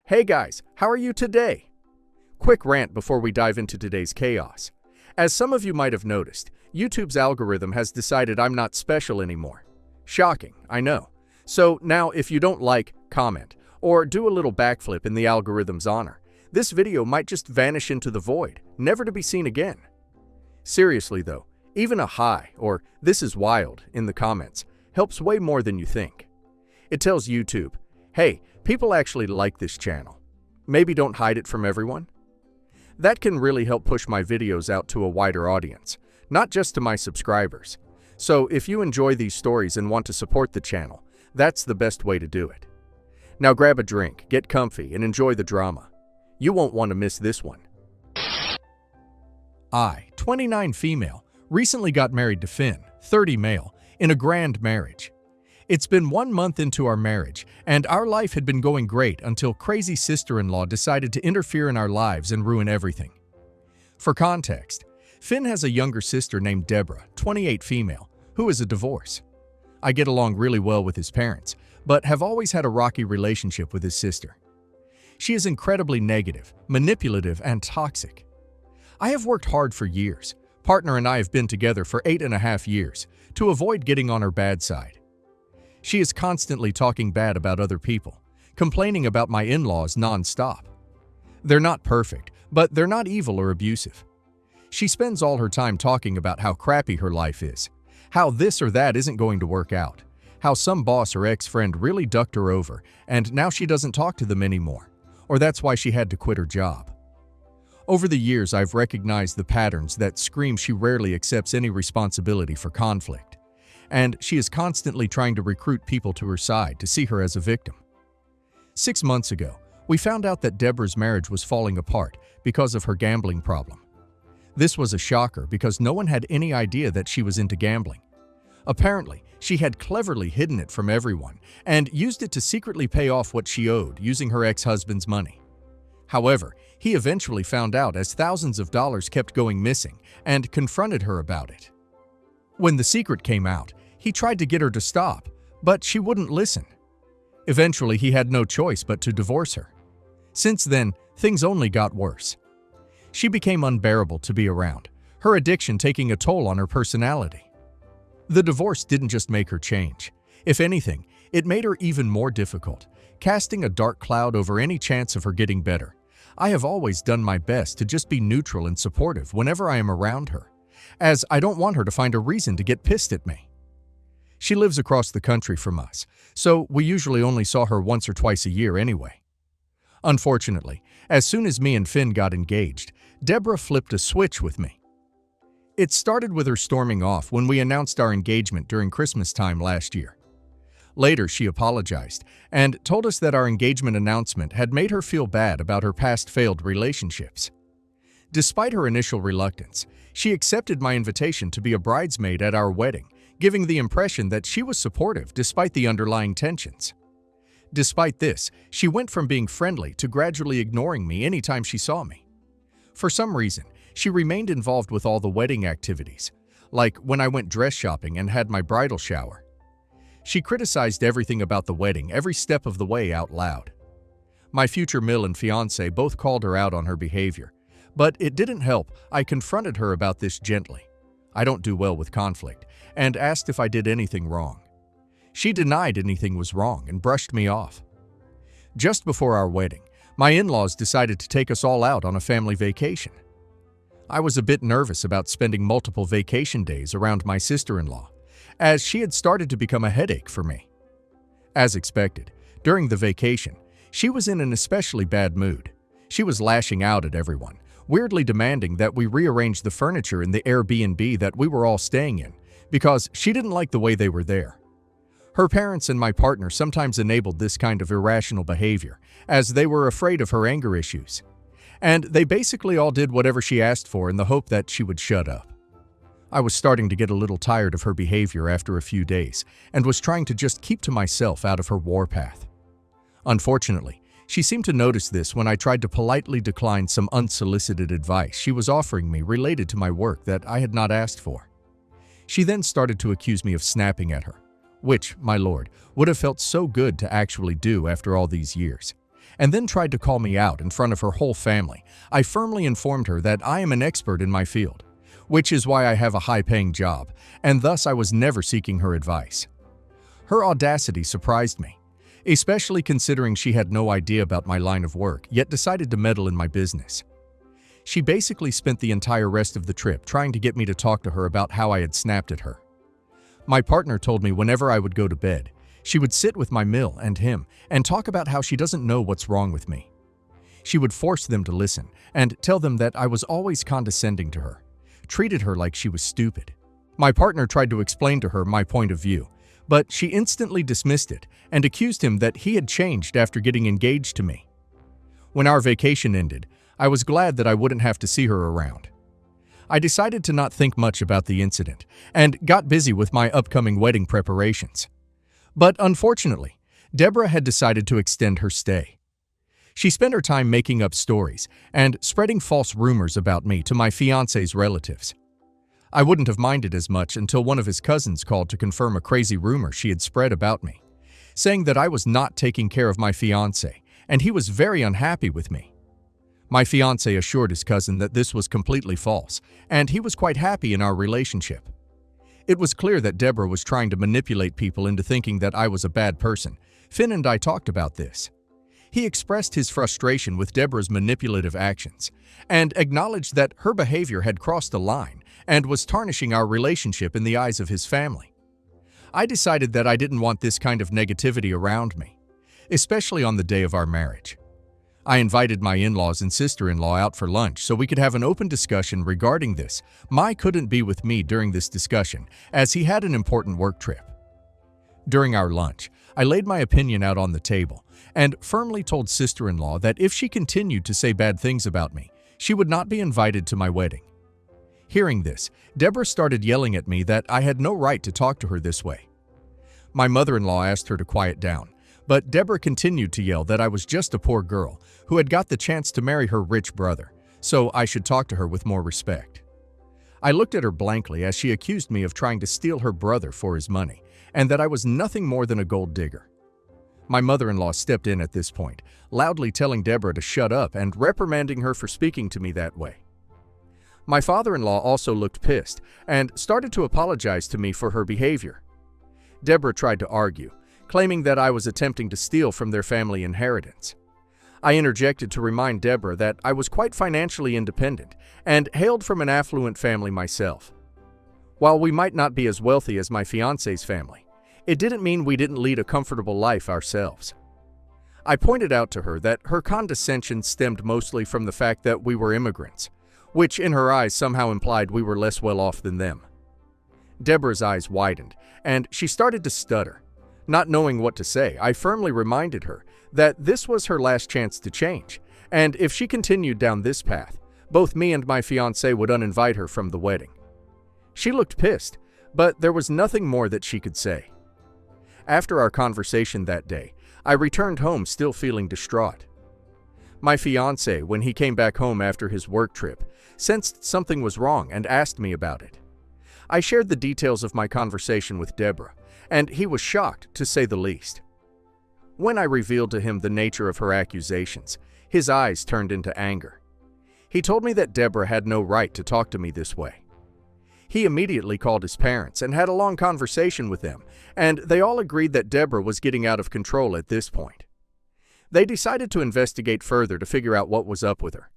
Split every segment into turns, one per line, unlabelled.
Hey guys, how are you today? Quick rant before we dive into today's chaos. As some of you might have noticed, YouTube's algorithm has decided I'm not special anymore. Shocking, I know. So now if you don't like, comment, or do a little backflip in the algorithm's honor, this video might just vanish into the void, never to be seen again. Seriously though, even a hi or "this is wild" in the comments helps way more than you think. It tells YouTube, hey, people actually like this channel. Maybe don't hide it from everyone. That can really help push my videos out to a wider audience, not just to my subscribers. So if you enjoy these stories and want to support the channel, that's the best way to do it. Now grab a drink, get comfy, and enjoy the drama. You won't want to miss this one. I, 29 female, recently got married to Finn, 30 male, in a grand marriage. It's been 1 month into our marriage, and our life had been going great until crazy sister-in-law decided to interfere in our lives and ruin everything. For context, Finn has a younger sister named Deborah, 28 female, who is a divorce. I get along really well with his parents, but have always had a rocky relationship with his sister. She is incredibly negative, manipulative, and toxic. I have worked hard for years. Partner and I have been together for 8.5 years to avoid getting on her bad side. She is constantly talking bad about other people, complaining about my in-laws non-stop. They're not perfect, but they're not evil or abusive. She spends all her time talking about how crappy her life is, how this or that isn't going to work out, how some boss or ex-friend really ducked her over and now she doesn't talk to them anymore, or that's why she had to quit her job. Over the years, I've recognized the patterns that scream she rarely accepts any responsibility for conflict. And she is constantly trying to recruit people to her side to see her as a victim. 6 months ago, we found out that Deborah's marriage was falling apart because of her gambling problem. This was a shocker because no one had any idea that she was into gambling. Apparently, she had cleverly hidden it from everyone and used it to secretly pay off what she owed using her ex-husband's money. However, he eventually found out as thousands of dollars kept going missing and confronted her about it. When the secret came out, he tried to get her to stop, but she wouldn't listen. Eventually, he had no choice but to divorce her. Since then, things only got worse. She became unbearable to be around, her addiction taking a toll on her personality. The divorce didn't just make her change. If anything, it made her even more difficult, casting a dark cloud over any chance of her getting better. I have always done my best to just be neutral and supportive whenever I am around her, as I don't want her to find a reason to get pissed at me. She lives across the country from us, so we usually only saw her once or twice a year anyway. Unfortunately, as soon as me and Finn got engaged, Deborah flipped a switch with me. It started with her storming off when we announced our engagement during Christmas time last year. Later, she apologized and told us that our engagement announcement had made her feel bad about her past failed relationships. Despite her initial reluctance, she accepted my invitation to be a bridesmaid at our wedding, giving the impression that she was supportive despite the underlying tensions. Despite this, she went from being friendly to gradually ignoring me anytime she saw me. For some reason, she remained involved with all the wedding activities, like when I went dress shopping and had my bridal shower. She criticized everything about the wedding every step of the way out loud. My future mill and fiancé both called her out on her behavior, but it didn't help. I confronted her about this gently. I don't do well with conflict, and asked if I did anything wrong. She denied anything was wrong and brushed me off. Just before our wedding, my in-laws decided to take us all out on a family vacation. I was a bit nervous about spending multiple vacation days around my sister-in-law, as she had started to become a headache for me. As expected, during the vacation, she was in an especially bad mood. She was lashing out at everyone, weirdly demanding that we rearrange the furniture in the Airbnb that we were all staying in, because she didn't like the way they were there. Her parents and my partner sometimes enabled this kind of irrational behavior, as they were afraid of her anger issues. And they basically all did whatever she asked for in the hope that she would shut up. I was starting to get a little tired of her behavior after a few days, and was trying to just keep to myself out of her warpath. Unfortunately, she seemed to notice this when I tried to politely decline some unsolicited advice she was offering me related to my work that I had not asked for. She then started to accuse me of snapping at her, which, my lord, would have felt so good to actually do after all these years. and then tried to call me out in front of her whole family. I firmly informed her that I am an expert in my field, which is why I have a high-paying job, and thus I was never seeking her advice. Her audacity surprised me, especially considering she had no idea about my line of work, yet decided to meddle in my business. She basically spent the entire rest of the trip trying to get me to talk to her about how I had snapped at her. My partner told me whenever I would go to bed, she would sit with my mill and him and talk about how she doesn't know what's wrong with me. She would force them to listen and tell them that I was always condescending to her, treated her like she was stupid. My partner tried to explain to her my point of view, but she instantly dismissed it and accused him that he had changed after getting engaged to me. When our vacation ended, I was glad that I wouldn't have to see her around. I decided to not think much about the incident and got busy with my upcoming wedding preparations. But unfortunately, Deborah had decided to extend her stay. She spent her time making up stories and spreading false rumors about me to my fiancé's relatives. I wouldn't have minded as much until one of his cousins called to confirm a crazy rumor she had spread about me, saying that I was not taking care of my fiancé and he was very unhappy with me. My fiancé assured his cousin that this was completely false, and he was quite happy in our relationship. It was clear that Deborah was trying to manipulate people into thinking that I was a bad person. Finn and I talked about this. He expressed his frustration with Deborah's manipulative actions and acknowledged that her behavior had crossed the line and was tarnishing our relationship in the eyes of his family. I decided that I didn't want this kind of negativity around me, especially on the day of our marriage. I invited my in-laws and sister-in-law out for lunch so we could have an open discussion regarding this. Mai couldn't be with me during this discussion as he had an important work trip. During our lunch, I laid my opinion out on the table and firmly told sister-in-law that if she continued to say bad things about me, she would not be invited to my wedding. Hearing this, Deborah started yelling at me that I had no right to talk to her this way. My mother-in-law asked her to quiet down, but Deborah continued to yell that I was just a poor girl who had got the chance to marry her rich brother, so I should talk to her with more respect. I looked at her blankly as she accused me of trying to steal her brother for his money, and that I was nothing more than a gold digger. My mother-in-law stepped in at this point, loudly telling Deborah to shut up and reprimanding her for speaking to me that way. My father-in-law also looked pissed and started to apologize to me for her behavior. Deborah tried to argue, claiming that I was attempting to steal from their family inheritance. I interjected to remind Deborah that I was quite financially independent and hailed from an affluent family myself. While we might not be as wealthy as my fiancé's family, it didn't mean we didn't lead a comfortable life ourselves. I pointed out to her that her condescension stemmed mostly from the fact that we were immigrants, which in her eyes somehow implied we were less well off than them. Deborah's eyes widened, and she started to stutter. Not knowing what to say, I firmly reminded her that this was her last chance to change, and if she continued down this path, both me and my fiancé would uninvite her from the wedding. She looked pissed, but there was nothing more that she could say. After our conversation that day, I returned home still feeling distraught. My fiancé, when he came back home after his work trip, sensed something was wrong and asked me about it. I shared the details of my conversation with Deborah, and he was shocked, to say the least. When I revealed to him the nature of her accusations, his eyes turned into anger. He told me that Deborah had no right to talk to me this way. He immediately called his parents and had a long conversation with them, and they all agreed that Deborah was getting out of control at this point. They decided to investigate further to figure out what was up with her.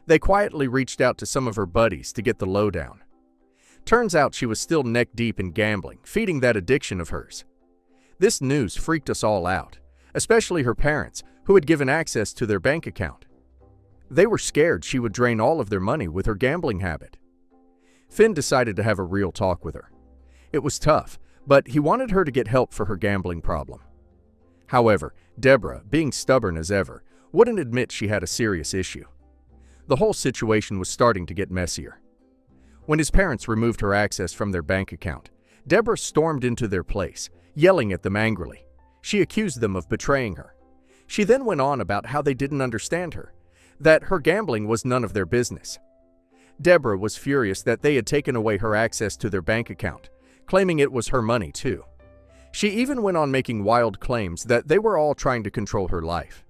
They quietly reached out to some of her buddies to get the lowdown. Turns out she was still neck-deep in gambling, feeding that addiction of hers. This news freaked us all out, especially her parents, who had given access to their bank account. They were scared she would drain all of their money with her gambling habit. Finn decided to have a real talk with her. It was tough, but he wanted her to get help for her gambling problem. However, Deborah, being stubborn as ever, wouldn't admit she had a serious issue. The whole situation was starting to get messier. When his parents removed her access from their bank account, Deborah stormed into their place, yelling at them angrily. She accused them of betraying her. She then went on about how they didn't understand her, that her gambling was none of their business. Deborah was furious that they had taken away her access to their bank account, claiming it was her money too. She even went on making wild claims that they were all trying to control her life.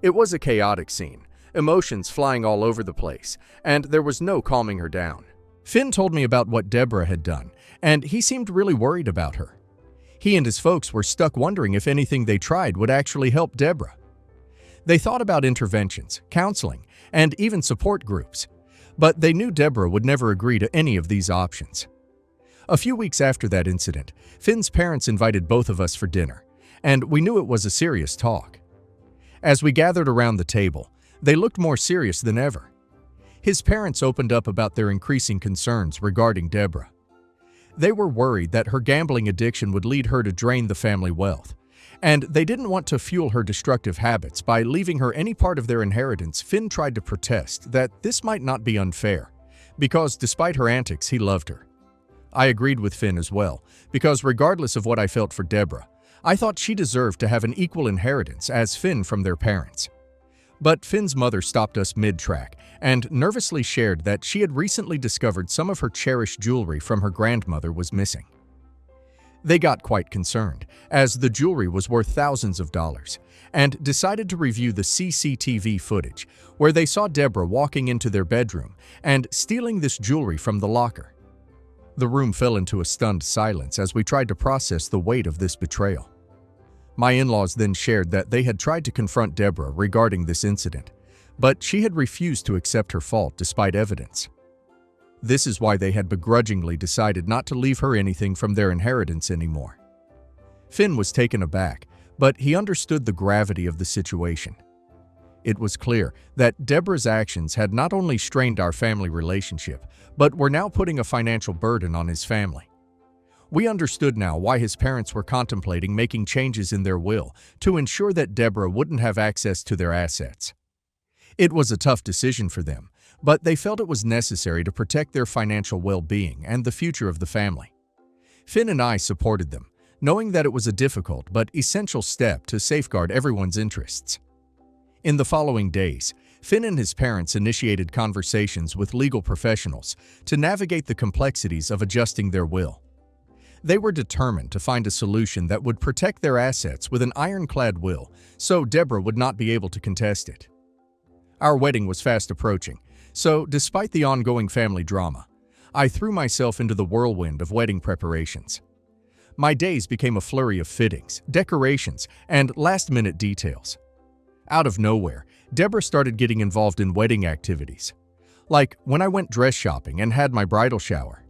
It was a chaotic scene, emotions flying all over the place, and there was no calming her down. Finn told me about what Deborah had done, and he seemed really worried about her. He and his folks were stuck wondering if anything they tried would actually help Deborah. They thought about interventions, counseling, and even support groups, but they knew Deborah would never agree to any of these options. A few weeks after that incident, Finn's parents invited both of us for dinner, and we knew it was a serious talk. As we gathered around the table, they looked more serious than ever. His parents opened up about their increasing concerns regarding Deborah. They were worried that her gambling addiction would lead her to drain the family wealth, and they didn't want to fuel her destructive habits by leaving her any part of their inheritance. Finn tried to protest that this might not be unfair, because despite her antics, he loved her. I agreed with Finn as well, because regardless of what I felt for Deborah, I thought she deserved to have an equal inheritance as Finn from their parents. But Finn's mother stopped us mid-track and nervously shared that she had recently discovered some of her cherished jewelry from her grandmother was missing. They got quite concerned, as the jewelry was worth thousands of dollars, and decided to review the CCTV footage, where they saw Deborah walking into their bedroom and stealing this jewelry from the locker. The room fell into a stunned silence as we tried to process the weight of this betrayal. My in-laws then shared that they had tried to confront Deborah regarding this incident, but she had refused to accept her fault despite evidence. This is why they had begrudgingly decided not to leave her anything from their inheritance anymore. Finn was taken aback, but he understood the gravity of the situation. It was clear that Deborah's actions had not only strained our family relationship, but were now putting a financial burden on his family. We understood now why his parents were contemplating making changes in their will to ensure that Deborah wouldn't have access to their assets. It was a tough decision for them, but they felt it was necessary to protect their financial well-being and the future of the family. Finn and I supported them, knowing that it was a difficult but essential step to safeguard everyone's interests. In the following days, Finn and his parents initiated conversations with legal professionals to navigate the complexities of adjusting their will. They were determined to find a solution that would protect their assets with an ironclad will, so Deborah would not be able to contest it. Our wedding was fast approaching, so despite the ongoing family drama, I threw myself into the whirlwind of wedding preparations. My days became a flurry of fittings, decorations, and last-minute details. Out of nowhere, Deborah started getting involved in wedding activities, like when I went dress shopping and had my bridal shower.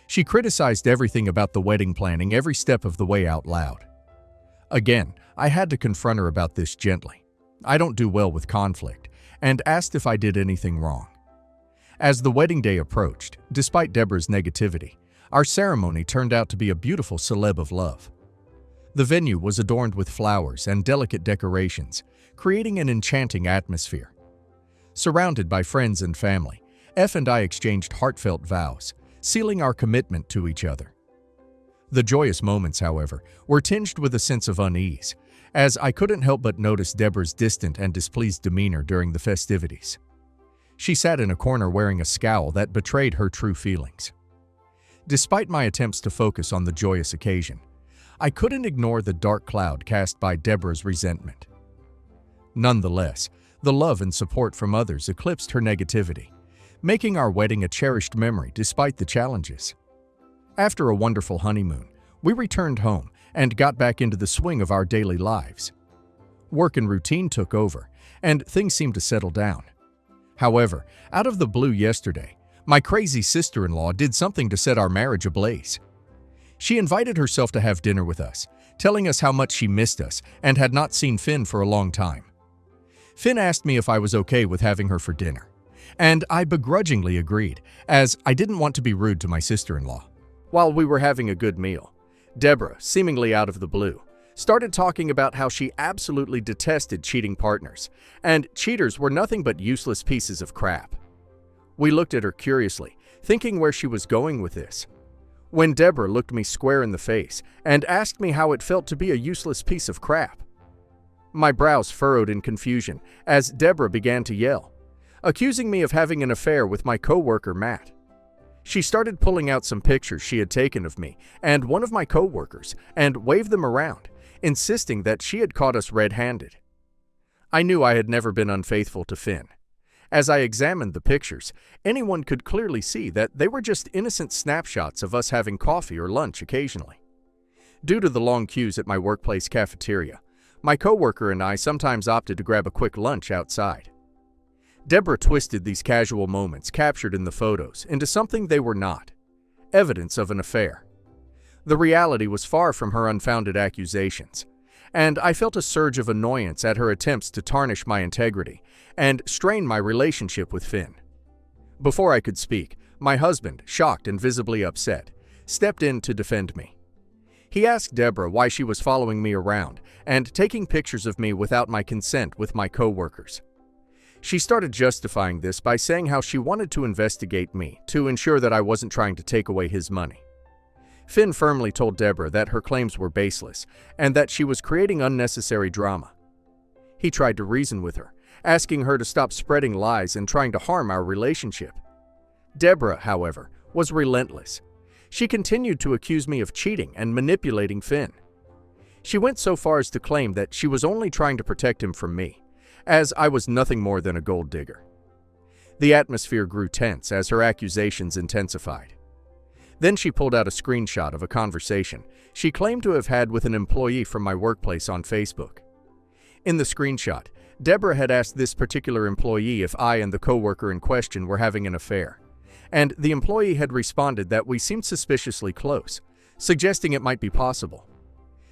She criticized everything about the wedding planning every step of the way out loud. Again, I had to confront her about this gently. I don't do well with conflict, and asked if I did anything wrong. As the wedding day approached, despite Deborah's negativity, our ceremony turned out to be a beautiful celeb of love. The venue was adorned with flowers and delicate decorations, creating an enchanting atmosphere. Surrounded by friends and family, F and I exchanged heartfelt vows, sealing our commitment to each other. The joyous moments, however, were tinged with a sense of unease, as I couldn't help but notice Deborah's distant and displeased demeanor during the festivities. She sat in a corner wearing a scowl that betrayed her true feelings. Despite my attempts to focus on the joyous occasion, I couldn't ignore the dark cloud cast by Deborah's resentment. Nonetheless, the love and support from others eclipsed her negativity, making our wedding a cherished memory despite the challenges. After a wonderful honeymoon, we returned home and got back into the swing of our daily lives. Work and routine took over, and things seemed to settle down. However, out of the blue yesterday, my crazy sister-in-law did something to set our marriage ablaze. She invited herself to have dinner with us, telling us how much she missed us and had not seen Finn for a long time. Finn asked me if I was okay with having her for dinner, and I begrudgingly agreed, as I didn't want to be rude to my sister-in-law. While we were having a good meal, Deborah, seemingly out of the blue, started talking about how she absolutely detested cheating partners, and cheaters were nothing but useless pieces of crap. We looked at her curiously, thinking where she was going with this, when Deborah looked me square in the face and asked me how it felt to be a useless piece of crap. My brows furrowed in confusion as Deborah began to yell, accusing me of having an affair with my co-worker Matt. She started pulling out some pictures she had taken of me and one of my co-workers and waved them around, insisting that she had caught us red-handed. I knew I had never been unfaithful to Finn. As I examined the pictures, anyone could clearly see that they were just innocent snapshots of us having coffee or lunch occasionally. Due to the long queues at my workplace cafeteria, my coworker and I sometimes opted to grab a quick lunch outside. Deborah twisted these casual moments captured in the photos into something they were not: evidence of an affair. The reality was far from her unfounded accusations, and I felt a surge of annoyance at her attempts to tarnish my integrity and strain my relationship with Finn. Before I could speak, my husband, shocked and visibly upset, stepped in to defend me. He asked Deborah why she was following me around and taking pictures of me without my consent with my coworkers. She started justifying this by saying how she wanted to investigate me to ensure that I wasn't trying to take away his money. Finn firmly told Deborah that her claims were baseless and that she was creating unnecessary drama. He tried to reason with her, asking her to stop spreading lies and trying to harm our relationship. Deborah, however, was relentless. She continued to accuse me of cheating and manipulating Finn. She went so far as to claim that she was only trying to protect him from me, as I was nothing more than a gold digger. The atmosphere grew tense as her accusations intensified. Then she pulled out a screenshot of a conversation she claimed to have had with an employee from my workplace on Facebook. In the screenshot, Deborah had asked this particular employee if I and the coworker in question were having an affair, and the employee had responded that we seemed suspiciously close, suggesting it might be possible.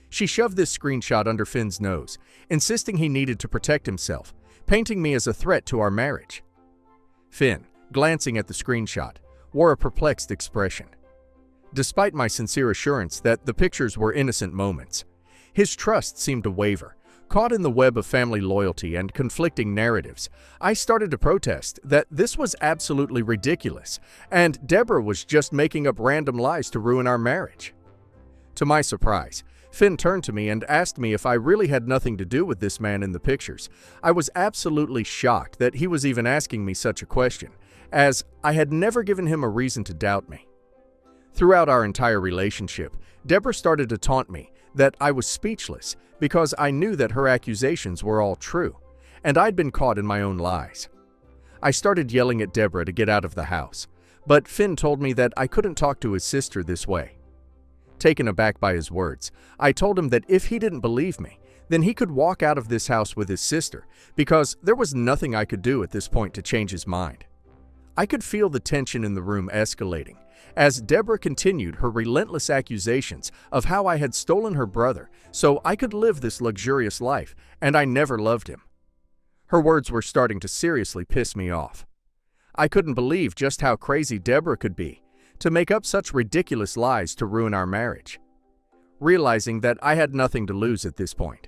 She shoved this screenshot under Finn's nose, insisting he needed to protect himself, painting me as a threat to our marriage. Finn, glancing at the screenshot, wore a perplexed expression. Despite my sincere assurance that the pictures were innocent moments, his trust seemed to waver. Caught in the web of family loyalty and conflicting narratives, I started to protest that this was absolutely ridiculous, and Deborah was just making up random lies to ruin our marriage. To my surprise, Finn turned to me and asked me if I really had nothing to do with this man in the pictures. I was absolutely shocked that he was even asking me such a question, as I had never given him a reason to doubt me. Throughout our entire relationship, Deborah started to taunt me that I was speechless because I knew that her accusations were all true, and I'd been caught in my own lies. I started yelling at Deborah to get out of the house, but Finn told me that I couldn't talk to his sister this way. Taken aback by his words, I told him that if he didn't believe me, then he could walk out of this house with his sister, because there was nothing I could do at this point to change his mind. I could feel the tension in the room escalating, as Deborah continued her relentless accusations of how I had stolen her brother so I could live this luxurious life, and I never loved him. Her words were starting to seriously piss me off. I couldn't believe just how crazy Deborah could be to make up such ridiculous lies to ruin our marriage. Realizing that I had nothing to lose at this point,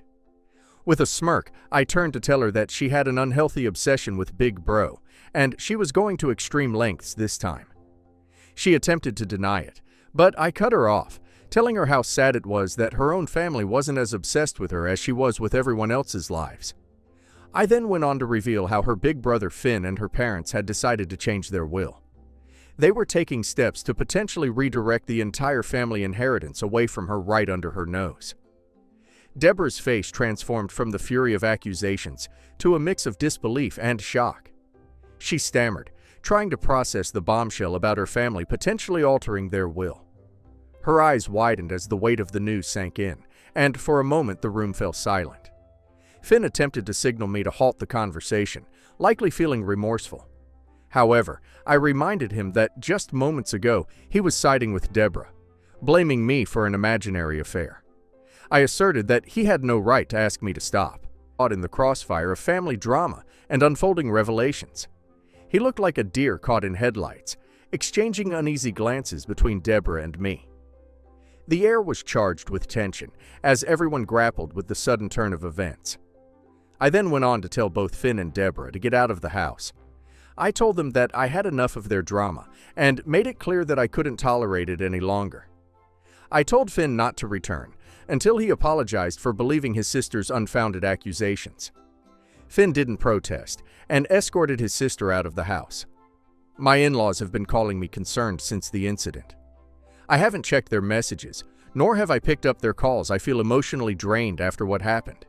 with a smirk, I turned to tell her that she had an unhealthy obsession with Big Bro, and she was going to extreme lengths this time. She attempted to deny it, but I cut her off, telling her how sad it was that her own family wasn't as obsessed with her as she was with everyone else's lives. I then went on to reveal how her big brother Finn and her parents had decided to change their will. They were taking steps to potentially redirect the entire family inheritance away from her right under her nose. Deborah's face transformed from the fury of accusations to a mix of disbelief and shock. She stammered, trying to process the bombshell about her family potentially altering their will. Her eyes widened as the weight of the news sank in, and for a moment the room fell silent. Finn attempted to signal me to halt the conversation, likely feeling remorseful. However, I reminded him that just moments ago he was siding with Deborah, blaming me for an imaginary affair. I asserted that he had no right to ask me to stop, caught in the crossfire of family drama and unfolding revelations. He looked like a deer caught in headlights, exchanging uneasy glances between Deborah and me. The air was charged with tension as everyone grappled with the sudden turn of events. I then went on to tell both Finn and Deborah to get out of the house. I told them that I had enough of their drama and made it clear that I couldn't tolerate it any longer. I told Finn not to return until he apologized for believing his sister's unfounded accusations. Finn didn't protest and escorted his sister out of the house. My in-laws have been calling me concerned since the incident. I haven't checked their messages, nor have I picked up their calls. I feel emotionally drained after what happened.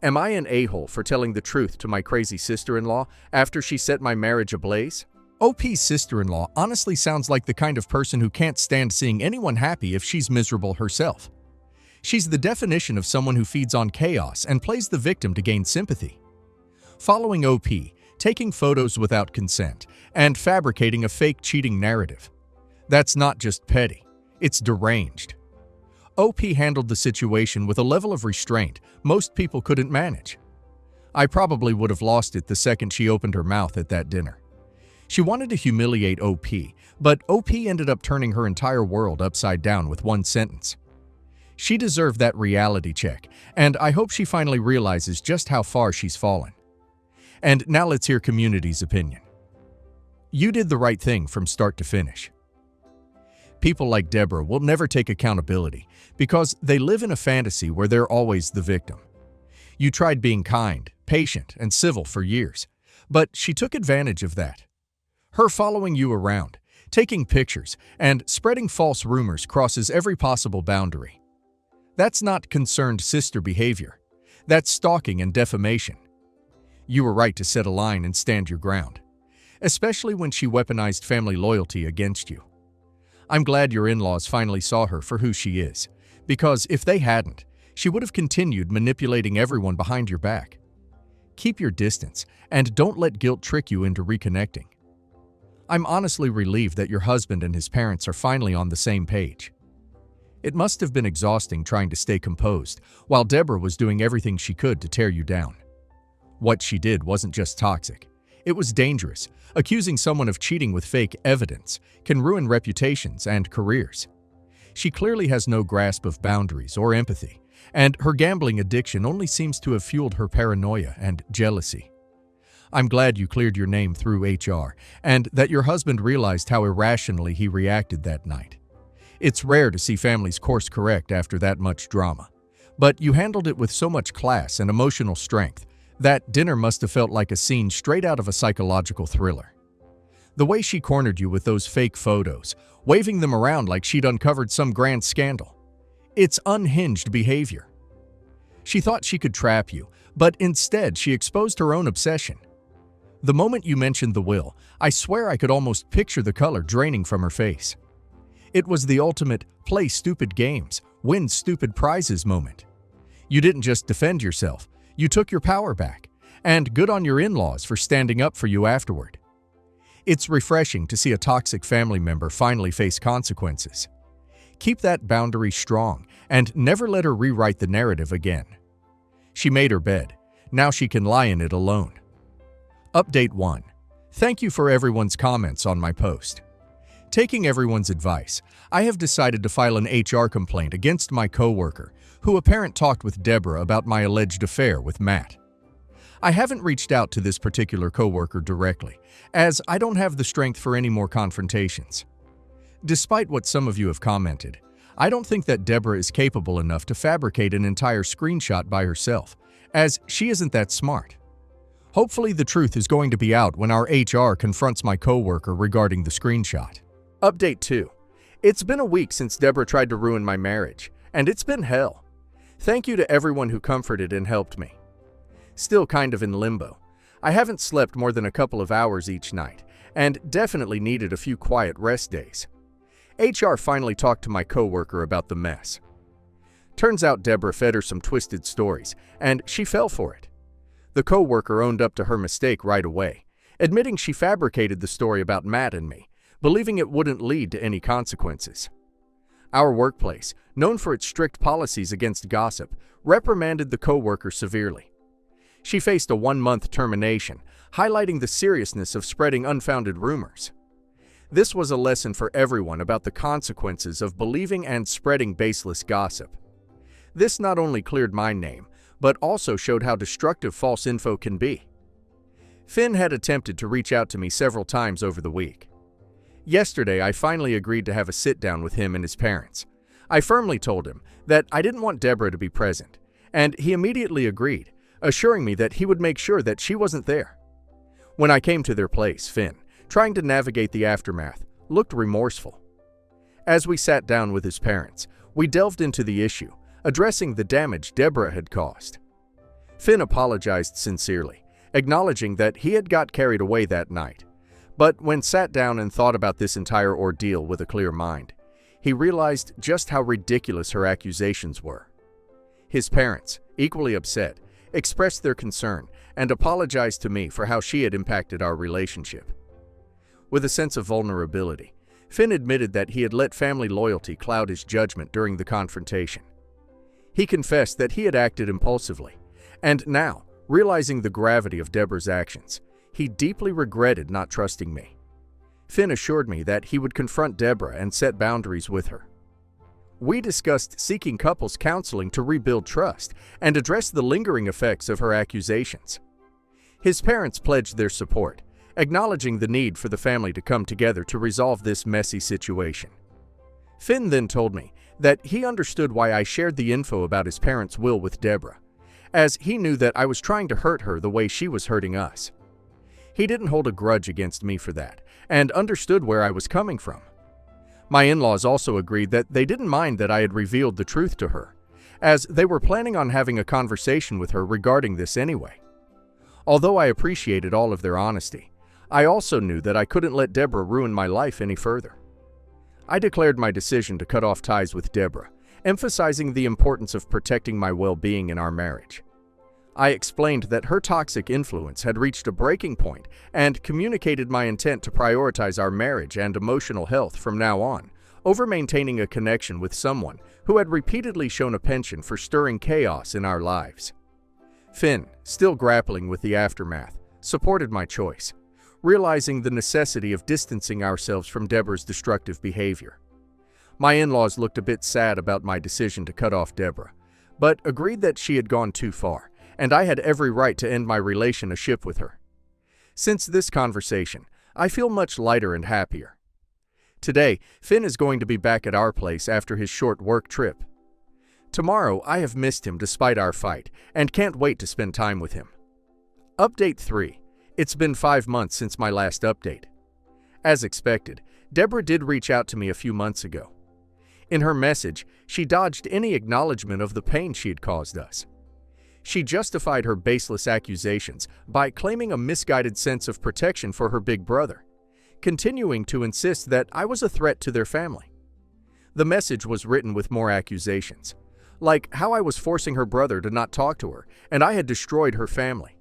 Am I an a-hole for telling the truth to my crazy sister-in-law after she set my marriage ablaze? OP's sister-in-law honestly sounds like the kind of person who can't stand seeing anyone happy if she's miserable herself. She's the definition of someone who feeds on chaos and plays the victim to gain sympathy. Following OP, taking photos without consent, and fabricating a fake cheating narrative. That's not just petty, it's deranged. OP handled the situation with a level of restraint most people couldn't manage. I probably would have lost it the second she opened her mouth at that dinner. She wanted to humiliate OP, but OP ended up turning her entire world upside down with one sentence. She deserved that reality check, and I hope she finally realizes just how far she's fallen. And now let's hear community's opinion. You did the right thing from start to finish. People like Deborah will never take accountability because they live in a fantasy where they're always the victim. You tried being kind, patient, and civil for years, but she took advantage of that. Her following you around, taking pictures, and spreading false rumors crosses every possible boundary. That's not concerned sister behavior. That's stalking and defamation. You were right to set a line and stand your ground, especially when she weaponized family loyalty against you. I'm glad your in-laws finally saw her for who she is, because if they hadn't, she would have continued manipulating everyone behind your back. Keep your distance, and don't let guilt trick you into reconnecting. I'm honestly relieved that your husband and his parents are finally on the same page. It must have been exhausting trying to stay composed while Deborah was doing everything she could to tear you down. What she did wasn't just toxic. It was dangerous. Accusing someone of cheating with fake evidence can ruin reputations and careers. She clearly has no grasp of boundaries or empathy, and her gambling addiction only seems to have fueled her paranoia and jealousy. I'm glad you cleared your name through HR and that your husband realized how irrationally he reacted that night. It's rare to see families course correct after that much drama, but you handled it with so much class and emotional strength that dinner must have felt like a scene straight out of a psychological thriller. The way she cornered you with those fake photos, waving them around like she'd uncovered some grand scandal. It's unhinged behavior. She thought she could trap you, but instead she exposed her own obsession. The moment you mentioned the will, I swear I could almost picture the color draining from her face. It was the ultimate play stupid games, win stupid prizes moment. You didn't just defend yourself, you took your power back, and good on your in-laws for standing up for you afterward. It's refreshing to see a toxic family member finally face consequences. Keep that boundary strong and never let her rewrite the narrative again. She made her bed. Now she can lie in it alone. Update 1. Thank you for everyone's comments on my post. Taking everyone's advice, I have decided to file an HR complaint against my coworker, who apparently talked with Deborah about my alleged affair with Matt. I haven't reached out to this particular coworker directly, as I don't have the strength for any more confrontations. Despite what some of you have commented, I don't think that Deborah is capable enough to fabricate an entire screenshot by herself, as she isn't that smart. Hopefully the truth is going to be out when our HR confronts my coworker regarding the screenshot. Update 2. It's been a week since Deborah tried to ruin my marriage, and it's been hell. Thank you to everyone who comforted and helped me. Still kind of in limbo. I haven't slept more than a couple of hours each night, and definitely needed a few quiet rest days. HR finally talked to my coworker about the mess. Turns out Deborah fed her some twisted stories, and she fell for it. The coworker owned up to her mistake right away, admitting she fabricated the story about Matt and me, believing it wouldn't lead to any consequences. Our workplace, known for its strict policies against gossip, reprimanded the coworker severely. She faced a 1-month termination, highlighting the seriousness of spreading unfounded rumors. This was a lesson for everyone about the consequences of believing and spreading baseless gossip. This not only cleared my name, but also showed how destructive false info can be. Finn had attempted to reach out to me several times over the week. Yesterday, I finally agreed to have a sit-down with him and his parents. I firmly told him that I didn't want Deborah to be present, and he immediately agreed, assuring me that he would make sure that she wasn't there. When I came to their place, Finn, trying to navigate the aftermath, looked remorseful. As we sat down with his parents, we delved into the issue, addressing the damage Deborah had caused. Finn apologized sincerely, acknowledging that he had got carried away that night. But when sat down and thought about this entire ordeal with a clear mind, he realized just how ridiculous her accusations were. His parents, equally upset, expressed their concern and apologized to me for how she had impacted our relationship. With a sense of vulnerability, Finn admitted that he had let family loyalty cloud his judgment during the confrontation. He confessed that he had acted impulsively, and now, realizing the gravity of Deborah's actions, he deeply regretted not trusting me. Finn assured me that he would confront Deborah and set boundaries with her. We discussed seeking couples counseling to rebuild trust and address the lingering effects of her accusations. His parents pledged their support, acknowledging the need for the family to come together to resolve this messy situation. Finn then told me that he understood why I shared the info about his parents' will with Deborah, as he knew that I was trying to hurt her the way she was hurting us. He didn't hold a grudge against me for that, and understood where I was coming from. My in-laws also agreed that they didn't mind that I had revealed the truth to her, as they were planning on having a conversation with her regarding this anyway. Although I appreciated all of their honesty, I also knew that I couldn't let Deborah ruin my life any further. I declared my decision to cut off ties with Deborah, emphasizing the importance of protecting my well-being in our marriage. I explained that her toxic influence had reached a breaking point and communicated my intent to prioritize our marriage and emotional health from now on, over maintaining a connection with someone who had repeatedly shown a penchant for stirring chaos in our lives. Finn, still grappling with the aftermath, supported my choice, realizing the necessity of distancing ourselves from Deborah's destructive behavior. My in-laws looked a bit sad about my decision to cut off Deborah, but agreed that she had gone too far, and I had every right to end my relationship with her. Since this conversation, I feel much lighter and happier. Today, Finn is going to be back at our place after his short work trip. Tomorrow, I have missed him despite our fight, and can't wait to spend time with him. Update 3. It's been 5 months since my last update. As expected, Deborah did reach out to me a few months ago. In her message, she dodged any acknowledgement of the pain she had caused us. She justified her baseless accusations by claiming a misguided sense of protection for her big brother, continuing to insist that I was a threat to their family. The message was written with more accusations, like how I was forcing her brother to not talk to her and I had destroyed her family,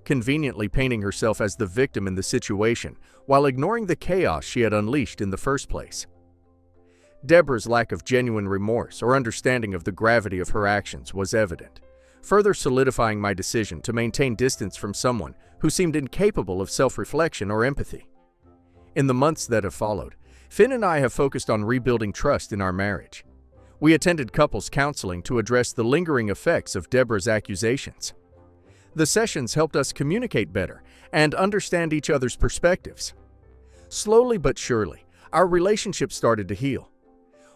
conveniently painting herself as the victim in the situation while ignoring the chaos she had unleashed in the first place. Deborah's lack of genuine remorse or understanding of the gravity of her actions was evident, further solidifying my decision to maintain distance from someone who seemed incapable of self-reflection or empathy. In the months that have followed, Finn and I have focused on rebuilding trust in our marriage. We attended couples counseling to address the lingering effects of Deborah's accusations. The sessions helped us communicate better and understand each other's perspectives. Slowly but surely, our relationship started to heal.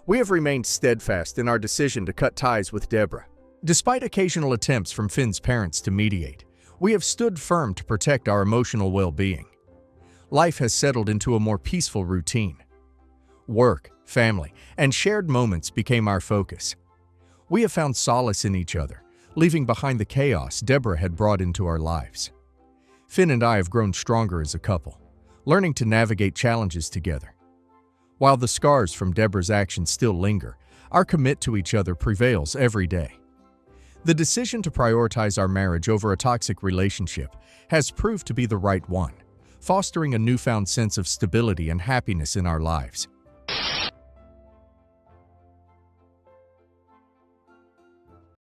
We have remained steadfast in our decision to cut ties with Deborah. Despite occasional attempts from Finn's parents to mediate, we have stood firm to protect our emotional well-being. Life has settled into a more peaceful routine. Work, family, and shared moments became our focus. We have found solace in each other, leaving behind the chaos Deborah had brought into our lives. Finn and I have grown stronger as a couple, learning to navigate challenges together. While the scars from Deborah's actions still linger, our commitment to each other prevails every day. The decision to prioritize our marriage over a toxic relationship has proved to be the right one, fostering a newfound sense of stability and happiness in our lives.